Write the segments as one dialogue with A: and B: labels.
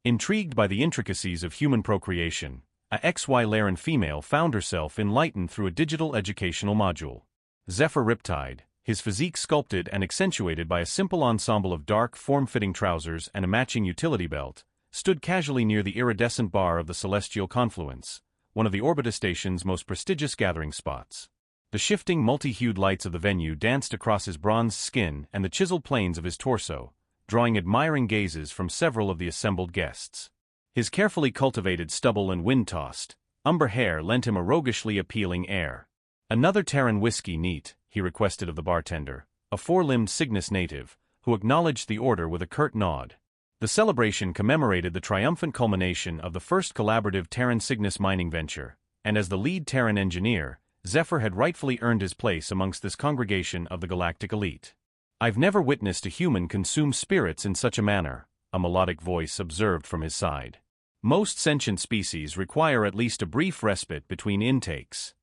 A: Intrigued by the intricacies of human procreation, a XY Laren female found herself enlightened through a digital educational module. Zephyr Riptide, his physique sculpted and accentuated by a simple ensemble of dark, form-fitting trousers and a matching utility belt, stood casually near the iridescent bar of the Celestial Confluence, one of the Orbita Station's most prestigious gathering spots. The shifting, multi-hued lights of the venue danced across his bronzed skin and the chiseled planes of his torso, drawing admiring gazes from several of the assembled guests. His carefully cultivated stubble and wind-tossed, umber hair lent him a roguishly appealing air. "Another Terran whiskey, neat," he requested of the bartender, a four-limbed Cygnus native, who acknowledged the order with a curt nod. The celebration commemorated the triumphant culmination of the first collaborative Terran-Cygnus mining venture, and as the lead Terran engineer, Zephyr had rightfully earned his place amongst this congregation of the galactic elite. "I've never witnessed a human consume spirits in such a manner," a melodic voice observed from his side. "Most sentient species require at least a brief respite between intakes."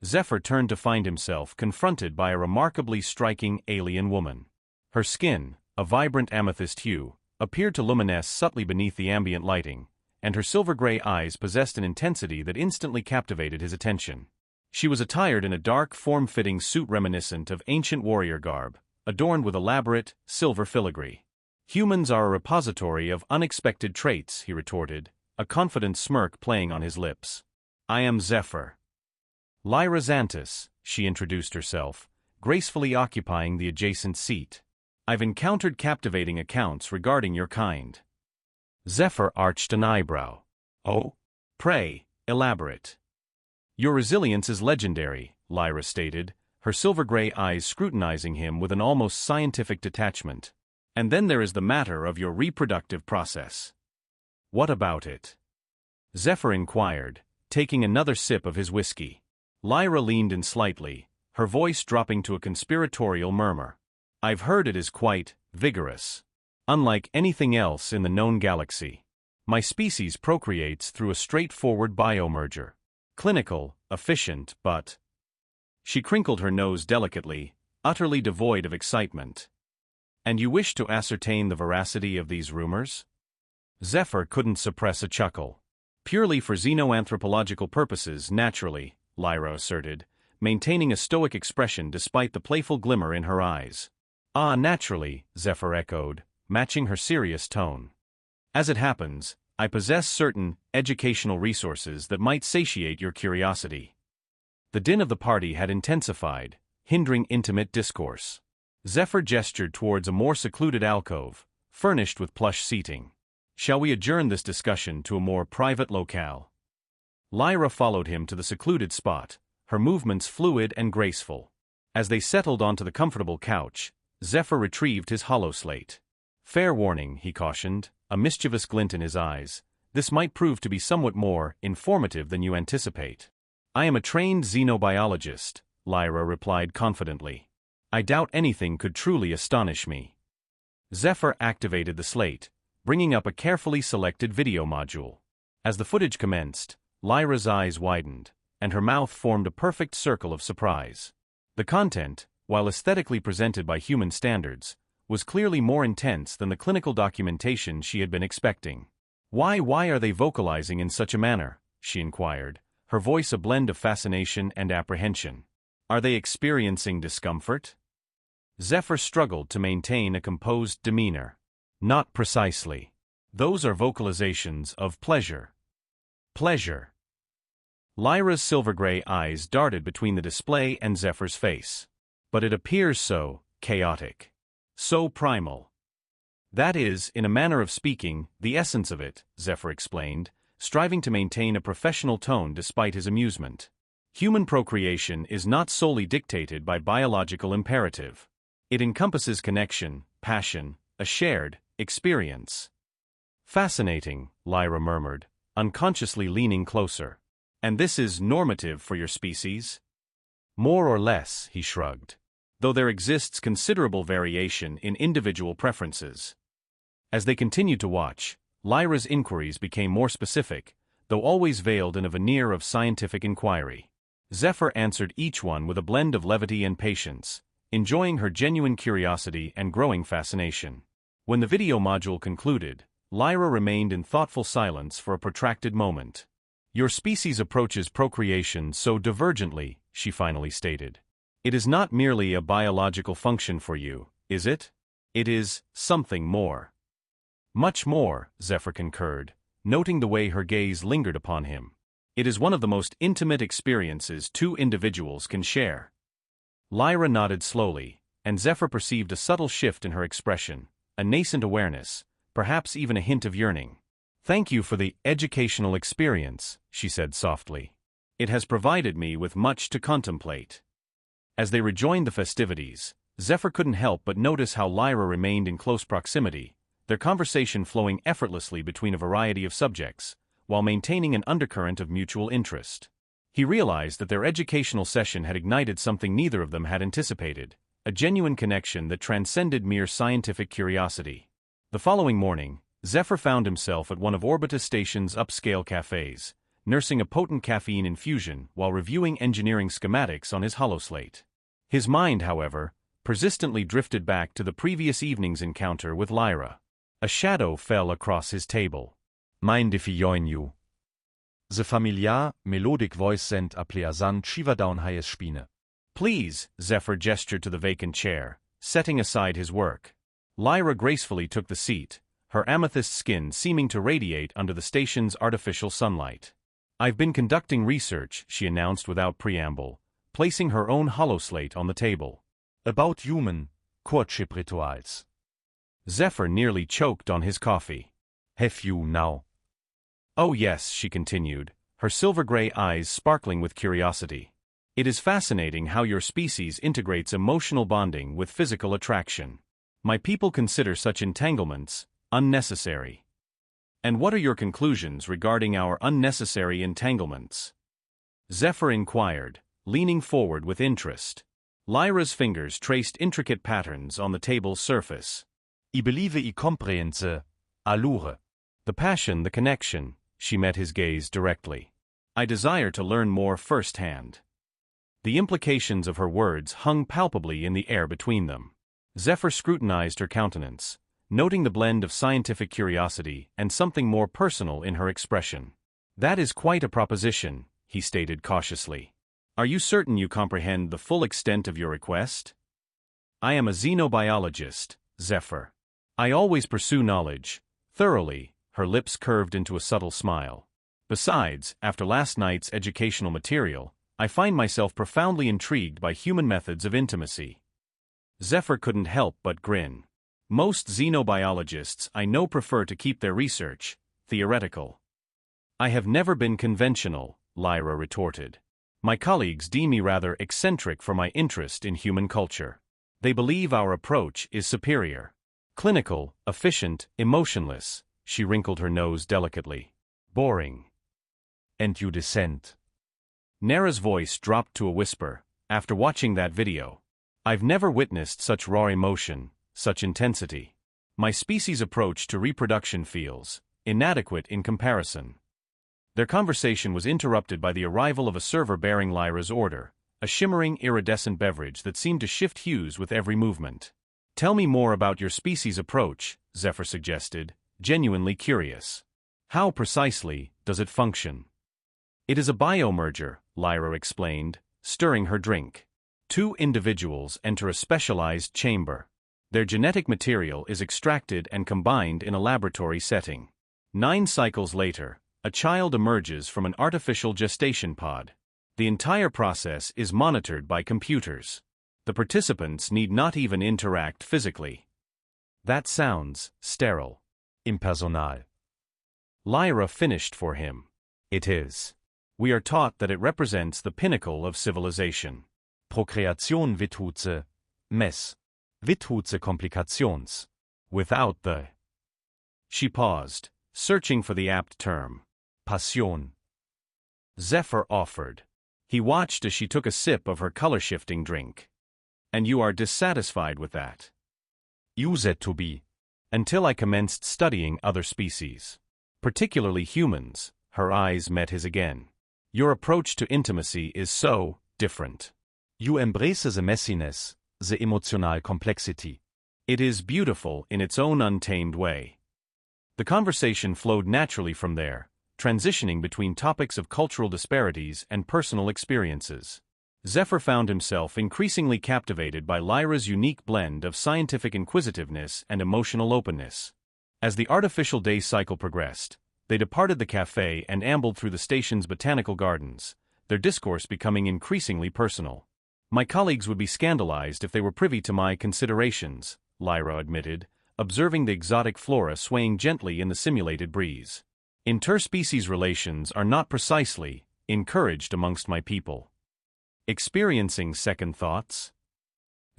A: Zephyr turned to find himself confronted by a remarkably striking alien woman. Her skin, a vibrant amethyst hue, appeared to luminesce subtly beneath the ambient lighting, and her silver-gray eyes possessed an intensity that instantly captivated his attention. She was attired in a dark, form-fitting suit reminiscent of ancient warrior garb, adorned with elaborate, silver filigree. "Humans are a repository of unexpected traits," he retorted, a confident smirk playing on his lips. "I am Zephyr Lyra Xantis," she introduced herself, gracefully occupying the adjacent seat. "I've encountered captivating accounts regarding your kind." Zephyr arched an eyebrow. "Oh? Pray, elaborate." "Your resilience is legendary," Lyra stated, her silver-gray eyes scrutinizing him with an almost scientific detachment. "And then there is the matter of your reproductive process." "What about it?" Zephyr inquired, taking another sip of his whiskey. Lyra leaned in slightly, her voice dropping to a conspiratorial murmur. "I've heard it is quite vigorous. Unlike anything else in the known galaxy. My species procreates through a straightforward biomerger. Clinical, efficient, but..." She crinkled her nose delicately, utterly devoid of excitement. "And you wish to ascertain the veracity of these rumors?" Zephyr couldn't suppress a chuckle. "Purely for xenoanthropological purposes, naturally," Lyra asserted, maintaining a stoic expression despite the playful glimmer in her eyes. "Ah, naturally," Zephyr echoed, matching her serious tone. "As it happens, I possess certain educational resources that might satiate your curiosity." The din of the party had intensified, hindering intimate discourse. Zephyr gestured towards a more secluded alcove, furnished with plush seating. "Shall we adjourn this discussion to a more private locale?" Lyra followed him to the secluded spot, her movements fluid and graceful. As they settled onto the comfortable couch, Zephyr retrieved his holoslate. "Fair warning," he cautioned, a mischievous glint in his eyes, "this might prove to be somewhat more informative than you anticipate." "I am a trained xenobiologist," Lyra replied confidently. "I doubt anything could truly astonish me." Zephyr activated the slate, bringing up a carefully selected video module. As the footage commenced, Lyra's eyes widened, and her mouth formed a perfect circle of surprise. The content, while aesthetically presented by human standards, was clearly more intense than the clinical documentation she had been expecting. Why are they vocalizing in such a manner?" she inquired, her voice a blend of fascination and apprehension. "Are they experiencing discomfort?" Zephyr struggled to maintain a composed demeanor. "Not precisely. Those are vocalizations of pleasure." "Pleasure?" Lyra's silver-gray eyes darted between the display and Zephyr's face. "But it appears so chaotic. So primal." "That is, in a manner of speaking, the essence of it," Zephyr explained, striving to maintain a professional tone despite his amusement. "Human procreation is not solely dictated by biological imperative. It encompasses connection, passion, a shared experience." "Fascinating," Lyra murmured, unconsciously leaning closer. "And this is normative for your species?" "More or less," he shrugged, "though there exists considerable variation in individual preferences." As they continued to watch, Lyra's inquiries became more specific, though always veiled in a veneer of scientific inquiry. Zephyr answered each one with a blend of levity and patience, enjoying her genuine curiosity and growing fascination. When the video module concluded, Lyra remained in thoughtful silence for a protracted moment. Your species approaches procreation so divergently, she finally stated. It is not merely a biological function for you, is it? It is something more. Much more, Zephyr concurred, noting the way her gaze lingered upon him. It is one of the most intimate experiences two individuals can share. Lyra nodded slowly, and Zephyr perceived a subtle shift in her expression, a nascent awareness, perhaps even a hint of yearning. Thank you for the educational experience, she said softly. It has provided me with much to contemplate. As they rejoined the festivities, Zephyr couldn't help but notice how Lyra remained in close proximity, their conversation flowing effortlessly between a variety of subjects, while maintaining an undercurrent of mutual interest. He realized that their educational session had ignited something neither of them had anticipated, a genuine connection that transcended mere scientific curiosity. The following morning, Zephyr found himself at one of Orbita Station's upscale cafes, nursing a potent caffeine infusion while reviewing engineering schematics on his holoslate. His mind, however, persistently drifted back to the previous evening's encounter with Lyra. A shadow fell across his table.
B: Mind if I join you? The familiar, melodic voice sent a pleasant shiver down his spine.
A: Please, Zephyr gestured to the vacant chair, setting aside his work. Lyra gracefully took the seat, her amethyst skin seeming to radiate under the station's artificial sunlight. I've been conducting research, she announced without preamble, placing her own holoslate on the table.
B: About human courtship rituals.
A: Zephyr nearly choked on his coffee.
B: Have you now?
A: Oh yes, she continued, her silver-gray eyes sparkling with curiosity. It is fascinating how your species integrates emotional bonding with physical attraction. My people consider such entanglements unnecessary. And what are your conclusions regarding our unnecessary entanglements? Zephyr inquired, leaning forward with interest. Lyra's fingers traced intricate patterns on the table's surface.
B: I believe I comprehend the allure.
A: The passion, the connection, she met his gaze directly. I desire to learn more firsthand. The implications of her words hung palpably in the air between them. Zephyr scrutinized her countenance, noting the blend of scientific curiosity and something more personal in her expression. That is quite a proposition, he stated cautiously. Are you certain you comprehend the full extent of your request? I am a xenobiologist, Zephyr. I always pursue knowledge, thoroughly. Her lips curved into a subtle smile. Besides, after last night's educational material, I find myself profoundly intrigued by human methods of intimacy. Zephyr couldn't help but grin. Most xenobiologists I know prefer to keep their research theoretical. I have never been conventional, Lyra retorted. My colleagues deem me rather eccentric for my interest in human culture. They believe our approach is superior. Clinical, efficient, emotionless. She wrinkled her nose delicately. Boring.
B: And you dissent.
A: Nara's voice dropped to a whisper, after watching that video. I've never witnessed such raw emotion, such intensity. My species' approach to reproduction feels inadequate in comparison. Their conversation was interrupted by the arrival of a server bearing Lyra's order, a shimmering iridescent beverage that seemed to shift hues with every movement. Tell me more about your species' approach, Zephyr suggested, genuinely curious. How precisely does it function? It is a biomerger, Lyra explained, stirring her drink. Two individuals enter a specialized chamber. Their genetic material is extracted and combined in a laboratory setting. 9 cycles later, a child emerges from an artificial gestation pod. The entire process is monitored by computers. The participants need not even interact physically. That sounds sterile.
B: Impersonal.
A: Lyra finished for him. It is. We are taught that it represents the pinnacle of civilization.
B: Prokreation without mess. Without complications.
A: Without the... She paused, searching for the apt term.
B: Passion.
A: Zephyr offered. He watched as she took a sip of her color-shifting drink. And you are dissatisfied with that?
B: You said to be.
A: Until I commenced studying other species. Particularly humans, her eyes met his again. Your approach to intimacy is so different.
B: You embrace the messiness, the emotional complexity.
A: It is beautiful in its own untamed way. The conversation flowed naturally from there, transitioning between topics of cultural disparities and personal experiences. Zephyr found himself increasingly captivated by Lyra's unique blend of scientific inquisitiveness and emotional openness. As the artificial day cycle progressed, they departed the cafe and ambled through the station's botanical gardens, their discourse becoming increasingly personal. My colleagues would be scandalized if they were privy to my considerations, Lyra admitted, observing the exotic flora swaying gently in the simulated breeze. Interspecies relations are not precisely encouraged amongst my people. Experiencing second thoughts?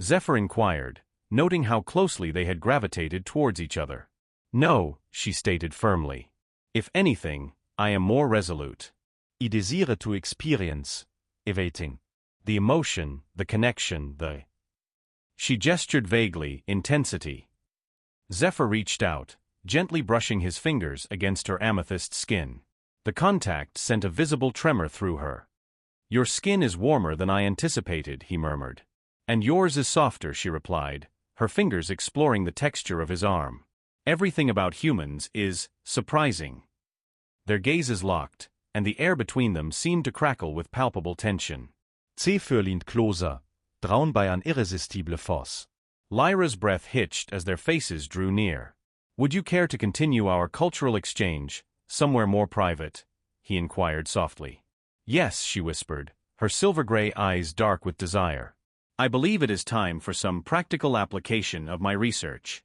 A: Zephyr inquired, noting how closely they had gravitated towards each other. No, she stated firmly. If anything, I am more resolute.
B: I desire to experience, awaiting.
A: The emotion, the connection, the... She gestured vaguely, intensity. Zephyr reached out, gently brushing his fingers against her amethyst skin. The contact sent a visible tremor through her. Your skin is warmer than I anticipated, he murmured. And yours is softer, she replied, her fingers exploring the texture of his arm. Everything about humans is surprising. Their gazes locked, and the air between them seemed to crackle with palpable tension.
B: Zephyr leaned closer, drawn by an irresistible force.
A: Lyra's breath hitched as their faces drew near. Would you care to continue our cultural exchange, somewhere more private? He inquired softly. Yes, she whispered, her silver-gray eyes dark with desire. I believe it is time for some practical application of my research.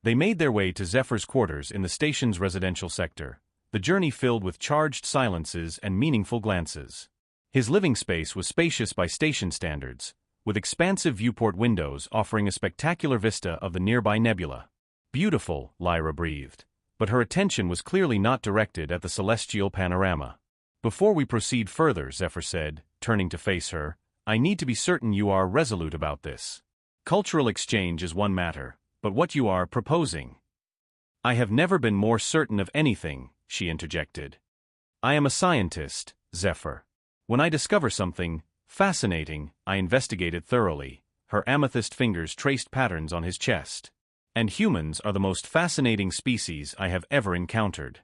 A: They made their way to Zephyr's quarters in the station's residential sector, the journey filled with charged silences and meaningful glances. His living space was spacious by station standards, with expansive viewport windows offering a spectacular vista of the nearby nebula. Beautiful, Lyra breathed, but her attention was clearly not directed at the celestial panorama. Before we proceed further, Zephyr said, turning to face her, I need to be certain you are resolute about this. Cultural exchange is one matter, but what you are proposing. I have never been more certain of anything, she interjected. I am a scientist, Zephyr. When I discover something fascinating, I investigate it thoroughly. Her amethyst fingers traced patterns on his chest. And humans are the most fascinating species I have ever encountered.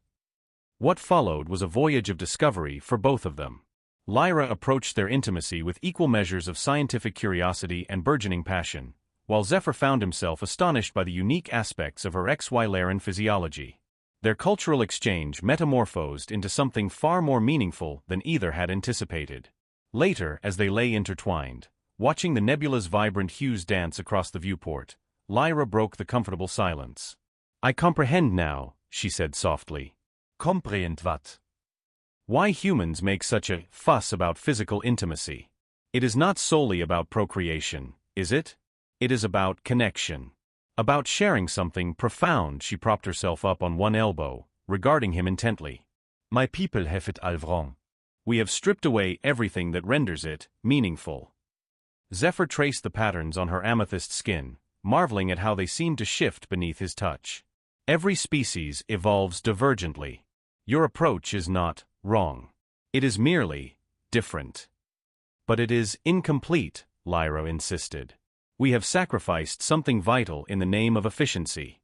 A: What followed was a voyage of discovery for both of them. Lyra approached their intimacy with equal measures of scientific curiosity and burgeoning passion, while Zephyr found himself astonished by the unique aspects of her HFY Laren physiology. Their cultural exchange metamorphosed into something far more meaningful than either had anticipated. Later, as they lay intertwined, watching the nebula's vibrant hues dance across the viewport, Lyra broke the comfortable silence. I comprehend now, she said softly.
B: Comprehend what?
A: Why humans make such a fuss about physical intimacy. It is not solely about procreation, is it? It is about connection. About sharing something profound. She propped herself up on one elbow, regarding him intently.
B: My people have it all wrong.
A: We have stripped away everything that renders it meaningful. Zephyr traced the patterns on her amethyst skin, marveling at how they seemed to shift beneath his touch. Every species evolves divergently. Your approach is not wrong. It is merely different. But it is incomplete, Lyra insisted. We have sacrificed something vital in the name of efficiency.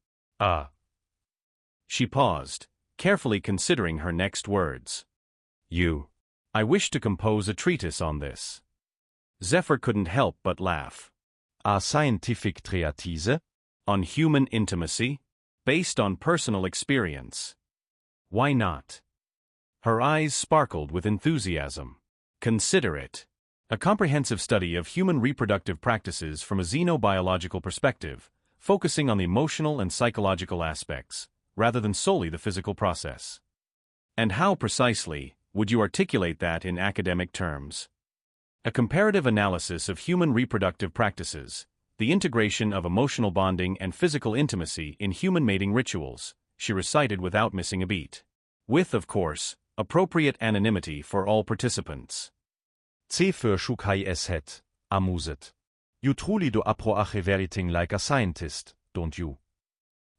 A: She paused, carefully considering her next words. I wish to compose a treatise on this. Zephyr couldn't help but laugh.
B: A scientific treatise?
A: On human intimacy? Based on personal experience. Why not? Her eyes sparkled with enthusiasm. Consider it. A comprehensive study of human reproductive practices from a xenobiological perspective, focusing on the emotional and psychological aspects, rather than solely the physical process. And how precisely would you articulate that in academic terms? A comparative analysis of human reproductive practices, the integration of emotional bonding and physical intimacy in human mating rituals, she recited without missing a beat. With, of course, appropriate anonymity for all participants.
B: Zephyr shook his head, amused. You truly do approach everything like a scientist, don't you?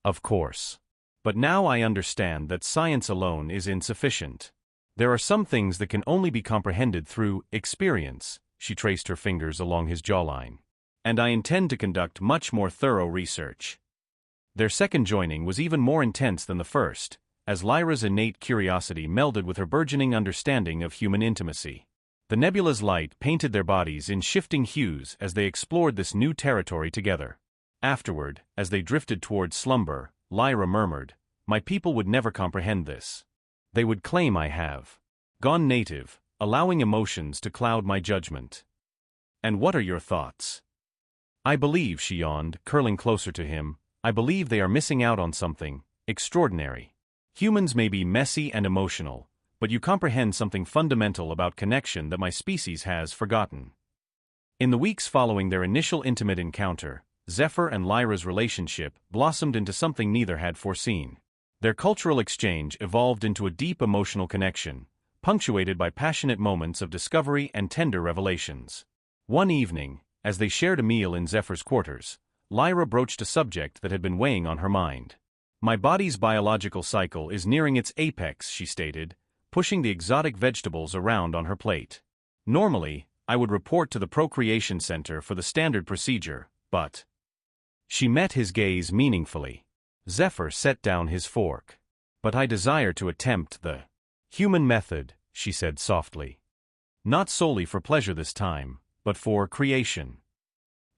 A: Of course. But now I understand that science alone is insufficient. There are some things that can only be comprehended through experience, she traced her fingers along his jawline. And I intend to conduct much more thorough research. Their second joining was even more intense than the first, as Lyra's innate curiosity melded with her burgeoning understanding of human intimacy. The nebula's light painted their bodies in shifting hues as they explored this new territory together. Afterward, as they drifted towards slumber, Lyra murmured, "My people would never comprehend this. They would claim I have gone native, allowing emotions to cloud my judgment. And what are your thoughts?" "I believe," she yawned, curling closer to him, "I believe they are missing out on something extraordinary. Humans may be messy and emotional, but you comprehend something fundamental about connection that my species has forgotten." In the weeks following their initial intimate encounter, Zephyr and Lyra's relationship blossomed into something neither had foreseen. Their cultural exchange evolved into a deep emotional connection, punctuated by passionate moments of discovery and tender revelations. One evening, as they shared a meal in Zephyr's quarters, Lyra broached a subject that had been weighing on her mind. "My body's biological cycle is nearing its apex," she stated, pushing the exotic vegetables around on her plate. "Normally, I would report to the procreation center for the standard procedure, but—" She met his gaze meaningfully. Zephyr set down his fork. "But I desire to attempt the human method," she said softly. "Not solely for pleasure this time, but for creation."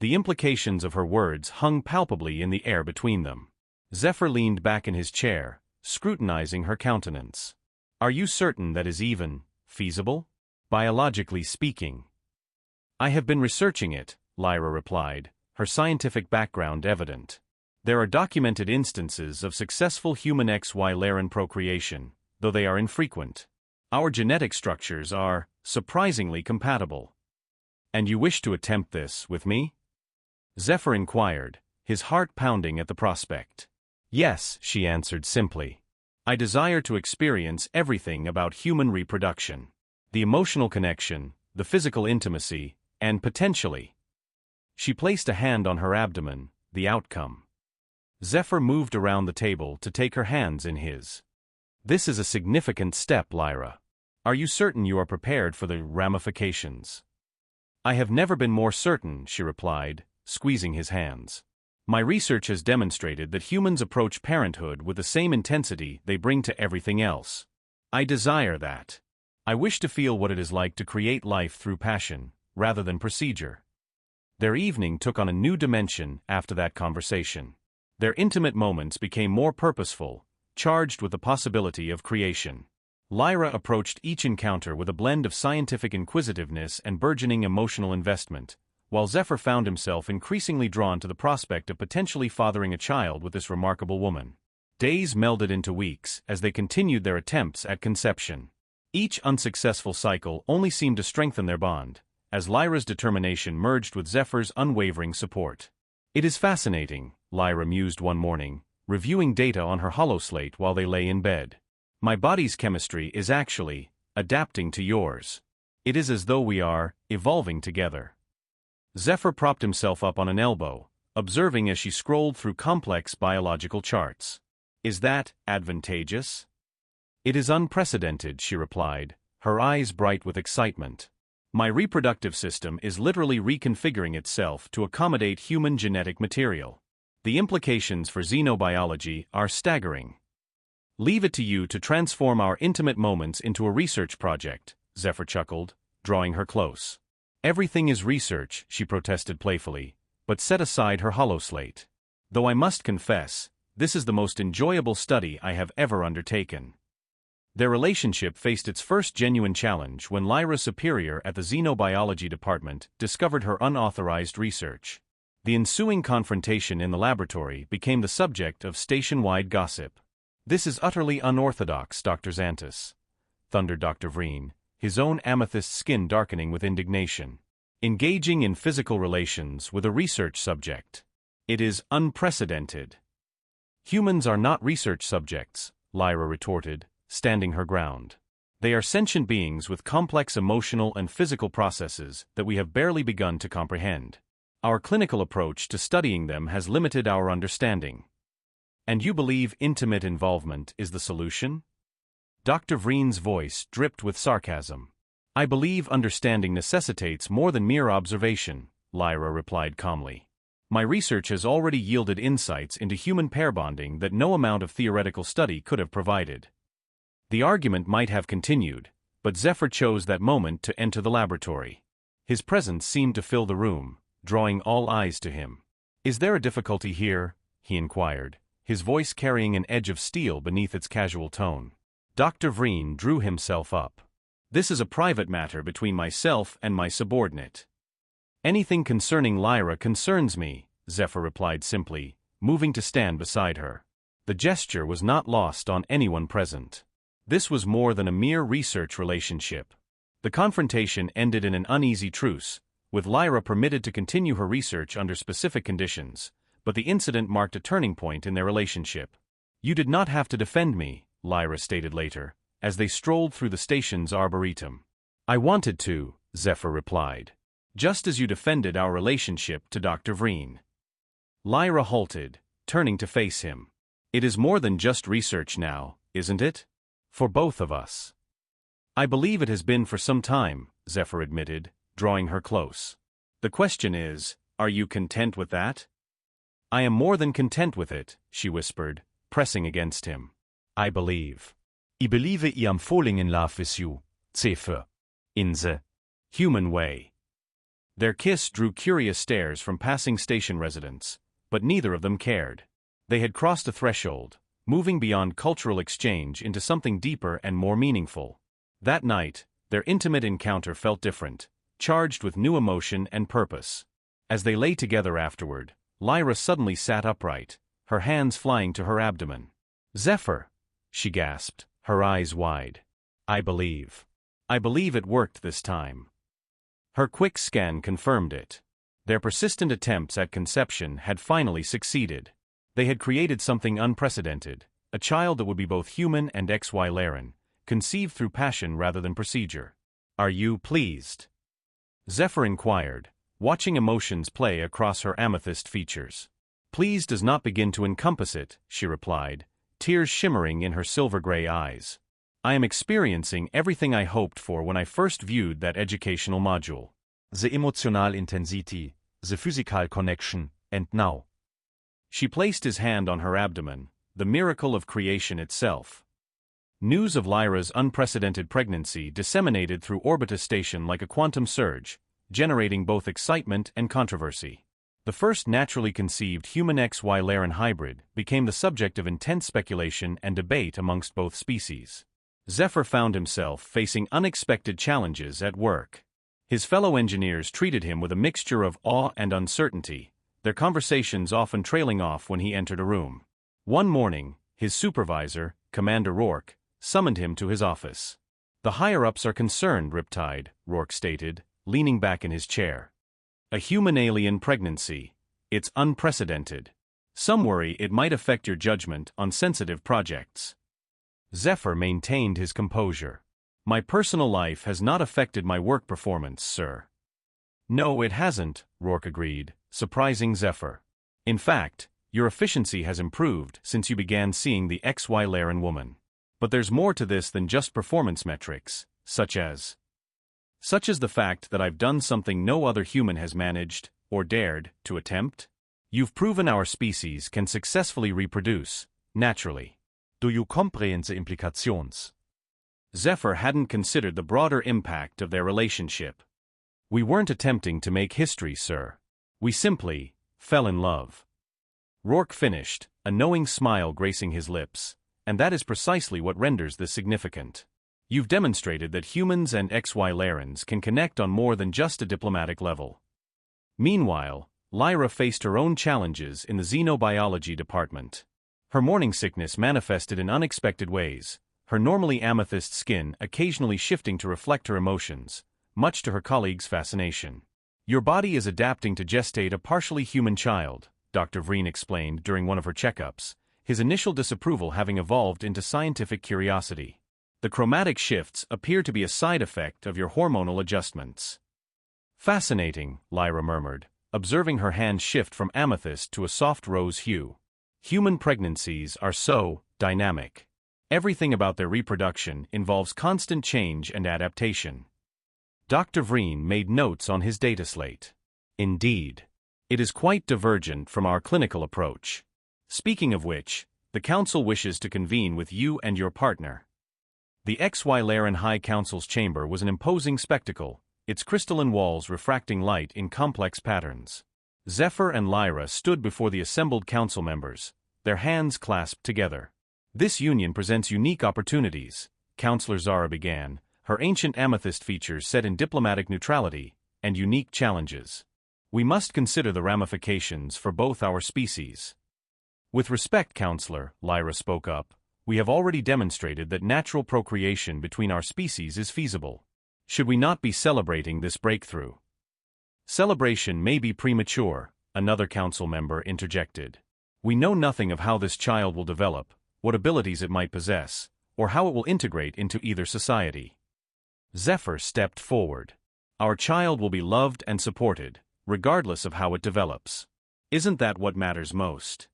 A: The implications of her words hung palpably in the air between them. Zephyr leaned back in his chair, scrutinizing her countenance. "Are you certain that is even feasible? Biologically speaking?" "I have been researching it," Lyra replied, her scientific background evident. "There are documented instances of successful human XY Laren procreation, though they are infrequent. Our genetic structures are surprisingly compatible." "And you wish to attempt this with me?" Zephyr inquired, his heart pounding at the prospect. "Yes," she answered simply. "I desire to experience everything about human reproduction. The emotional connection, the physical intimacy, and potentially—" She placed a hand on her abdomen, the outcome. Zephyr moved around the table to take her hands in his. "This is a significant step, Lyra. Are you certain you are prepared for the ramifications?" "I have never been more certain," she replied, squeezing his hands. "My research has demonstrated that humans approach parenthood with the same intensity they bring to everything else. I desire that. I wish to feel what it is like to create life through passion, rather than procedure." Their evening took on a new dimension after that conversation. Their intimate moments became more purposeful, charged with the possibility of creation. Lyra approached each encounter with a blend of scientific inquisitiveness and burgeoning emotional investment, while Zephyr found himself increasingly drawn to the prospect of potentially fathering a child with this remarkable woman. Days melded into weeks as they continued their attempts at conception. Each unsuccessful cycle only seemed to strengthen their bond, as Lyra's determination merged with Zephyr's unwavering support. "It is fascinating," Lyra mused one morning, reviewing data on her holoslate while they lay in bed. "My body's chemistry is actually adapting to yours. It is as though we are evolving together." Zephyr propped himself up on an elbow, observing as she scrolled through complex biological charts. "Is that advantageous?" "It is unprecedented," she replied, her eyes bright with excitement. "My reproductive system is literally reconfiguring itself to accommodate human genetic material. The implications for xenobiology are staggering." "Leave it to you to transform our intimate moments into a research project," Zephyr chuckled, drawing her close. "Everything is research," she protested playfully, but set aside her holoslate. "Though I must confess, this is the most enjoyable study I have ever undertaken." Their relationship faced its first genuine challenge when Lyra's superior at the xenobiology department discovered her unauthorized research. The ensuing confrontation in the laboratory became the subject of station-wide gossip. "This is utterly unorthodox, Dr. Xantus," thundered Dr. Vreen, his own amethyst skin darkening with indignation. "Engaging in physical relations with a research subject. It is unprecedented." "Humans are not research subjects," Lyra retorted, standing her ground. "They are sentient beings with complex emotional and physical processes that we have barely begun to comprehend. Our clinical approach to studying them has limited our understanding." "And you believe intimate involvement is the solution?" Dr. Vreen's voice dripped with sarcasm. "I believe understanding necessitates more than mere observation," Lyra replied calmly. My research has already yielded insights into human pair bonding that no amount of theoretical study could have provided. The argument might have continued, but Zephyr chose that moment to enter the laboratory. His presence seemed to fill the room, drawing all eyes to him. "Is there a difficulty here?" he inquired, his voice carrying an edge of steel beneath its casual tone. Dr. Vreen drew himself up. "This is a private matter between myself and my subordinate." "Anything concerning Lyra concerns me," Zephyr replied simply, moving to stand beside her. The gesture was not lost on anyone present. This was more than a mere research relationship. The confrontation ended in an uneasy truce, with Lyra permitted to continue her research under specific conditions, but the incident marked a turning point in their relationship. "You did not have to defend me," Lyra stated later, as they strolled through the station's arboretum. "I wanted to," Zephyr replied. "Just as you defended our relationship to Dr. Vreen." Lyra halted, turning to face him. "It is more than just research now, isn't it? For both of us." "I believe it has been for some time," Zephyr admitted, drawing her close. "The question is, are you content with that?" "I am more than content with it," she whispered, pressing against him. "I believe.
B: I believe I am falling in love with you, Zephyr. In the
A: human way." Their kiss drew curious stares from passing station residents, but neither of them cared. They had crossed a threshold, moving beyond cultural exchange into something deeper and more meaningful. That night, their intimate encounter felt different, charged with new emotion and purpose. As they lay together afterward, Lyra suddenly sat upright, her hands flying to her abdomen. "Zephyr," she gasped, her eyes wide. I believe it worked this time." Her quick scan confirmed it. Their persistent attempts at conception had finally succeeded. They had created something unprecedented, a child that would be both human and XY Laren, conceived through passion rather than procedure. "Are you pleased?" Zephyr inquired, watching emotions play across her amethyst features. "Pleased does not begin to encompass it," she replied, tears shimmering in her silver-gray eyes. "I am experiencing everything I hoped for when I first viewed that educational module.
B: The emotional intensity, the physical connection, and now."
A: She placed his hand on her abdomen, the miracle of creation itself. News of Lyra's unprecedented pregnancy disseminated through Orbita Station like a quantum surge, generating both excitement and controversy. The first naturally conceived human XY Laren hybrid became the subject of intense speculation and debate amongst both species. Zephyr found himself facing unexpected challenges at work. His fellow engineers treated him with a mixture of awe and uncertainty, their conversations often trailing off when he entered a room. One morning, his supervisor, Commander Rourke, summoned him to his office. "The higher-ups are concerned, Riptide," Rourke stated, leaning back in his chair. "A human-alien pregnancy. It's unprecedented. Some worry it might affect your judgment on sensitive projects." Zephyr maintained his composure. "My personal life has not affected my work performance, sir." "No, it hasn't," Rourke agreed, surprising Zephyr. "In fact, your efficiency has improved since you began seeing the XY Laren woman. But there's more to this than just performance metrics, such as the fact that I've done something no other human has managed, or dared, to attempt. You've proven our species can successfully reproduce, naturally."
B: Do you comprehend the implications?
A: Zephyr hadn't considered the broader impact of their relationship. "We weren't attempting to make history, sir. We simply fell in love." Rourke finished, a knowing smile gracing his lips, and that is precisely what renders this significant. "You've demonstrated that humans and XY Larens can connect on more than just a diplomatic level." Meanwhile, Lyra faced her own challenges in the xenobiology department. Her morning sickness manifested in unexpected ways, her normally amethyst skin occasionally shifting to reflect her emotions, much to her colleagues' fascination. "Your body is adapting to gestate a partially human child," Dr. Vreen explained during one of her checkups, his initial disapproval having evolved into scientific curiosity. "The chromatic shifts appear to be a side effect of your hormonal adjustments." "Fascinating," Lyra murmured, observing her hand shift from amethyst to a soft rose hue. "Human pregnancies are so dynamic. Everything about their reproduction involves constant change and adaptation." Dr. Vreen made notes on his data slate. "Indeed. It is quite divergent from our clinical approach. Speaking of which, the Council wishes to convene with you and your partner. The HFY Laren High Council's chamber was an imposing spectacle, its crystalline walls refracting light in complex patterns. Zephyr and Lyra stood before the assembled council members, their hands clasped together. This union presents unique opportunities, Councillor Zara began, her ancient amethyst features set in diplomatic neutrality, and unique challenges. We must consider the ramifications for both our species. With respect, Councillor, Lyra spoke up, we have already demonstrated that natural procreation between our species is feasible. Should we not be celebrating this breakthrough? Celebration may be premature, another council member interjected. We know nothing of how this child will develop, what abilities it might possess, or how it will integrate into either society. Zephyr stepped forward. Our child will be loved and supported, regardless of how it develops. Isn't that what matters most?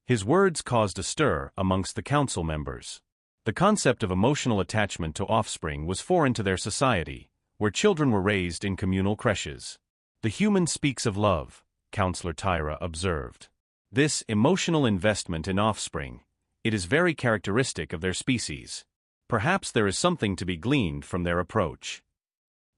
A: His words caused a stir amongst the council members. The concept of emotional attachment to offspring was foreign to their society, where children were raised in communal creches. The human speaks of love, Councillor Tyra observed. This emotional investment in offspring, it is very characteristic of their species. Perhaps there is something to be gleaned from their approach.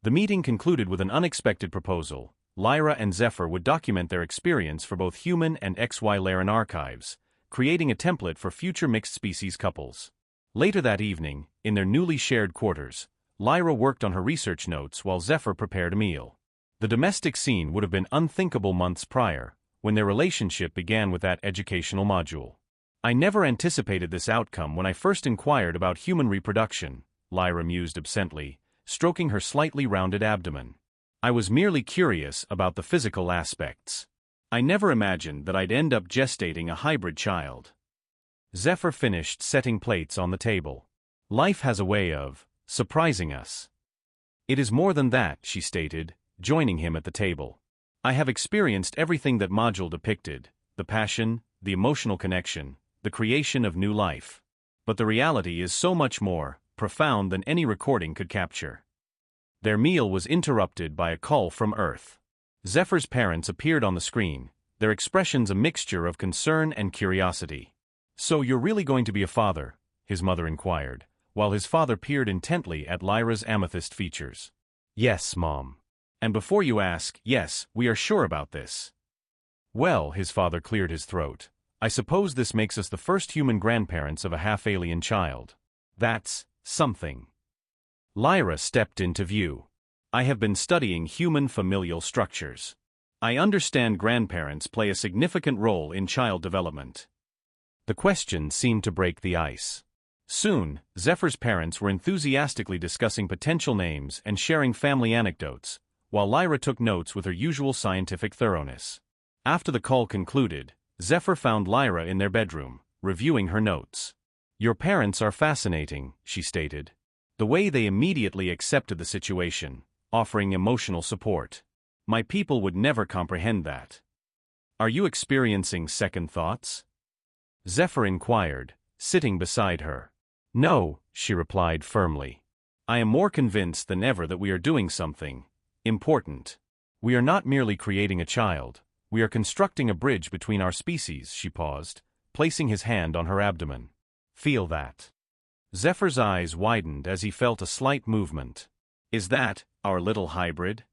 A: The meeting concluded with an unexpected proposal. Lyra and Zephyr would document their experience for both human and HFY Laren archives, creating a template for future mixed-species couples. Later that evening, in their newly shared quarters, Lyra worked on her research notes while Zephyr prepared a meal. The domestic scene would have been unthinkable months prior, when their relationship began with that educational module. I never anticipated this outcome when I first inquired about human reproduction, Lyra mused absently, stroking her slightly rounded abdomen. I was merely curious about the physical aspects. I never imagined that I'd end up gestating a hybrid child. Zephyr finished setting plates on the table. Life has a way of surprising us. It is more than that, she stated, joining him at the table. I have experienced everything that module depicted, the passion, the emotional connection, the creation of new life. But the reality is so much more profound than any recording could capture. Their meal was interrupted by a call from Earth. Zephyr's parents appeared on the screen, their expressions a mixture of concern and curiosity. So you're really going to be a father? His mother inquired, while his father peered intently at Lyra's amethyst features. Yes, Mom. And before you ask, yes, we are sure about this. Well, his father cleared his throat. I suppose this makes us the first human grandparents of a half-alien child. That's something. Lyra stepped into view. I have been studying human familial structures. I understand grandparents play a significant role in child development. The question seemed to break the ice. Soon, Zephyr's parents were enthusiastically discussing potential names and sharing family anecdotes, while Lyra took notes with her usual scientific thoroughness. After the call concluded, Zephyr found Lyra in their bedroom, reviewing her notes. Your parents are fascinating, she stated. The way they immediately accepted the situation, offering emotional support. My people would never comprehend that. Are you experiencing second thoughts? Zephyr inquired, sitting beside her. No, she replied firmly. I am more convinced than ever that we are doing something important. We are not merely creating a child, we are constructing a bridge between our species, she paused, placing his hand on her abdomen. Feel that. Zephyr's eyes widened as he felt a slight movement. Is that our little hybrid?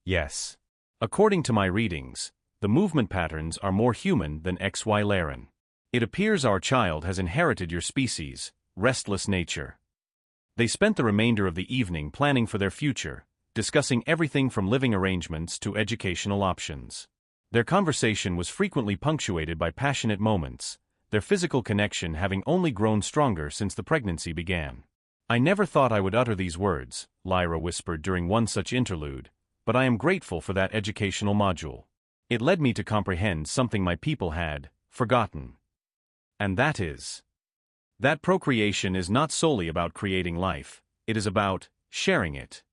A: Yes. According to my readings, the movement patterns are more human than HFY Laren. It appears our child has inherited your species' restless nature. They spent the remainder of the evening planning for their future, discussing everything from living arrangements to educational options. Their conversation was frequently punctuated by passionate moments, their physical connection having only grown stronger since the pregnancy began. I never thought I would utter these words, Lyra whispered during one such interlude, but I am grateful for that educational module. It led me to comprehend something my people had forgotten. And that is that procreation is not solely about creating life, it is about sharing it.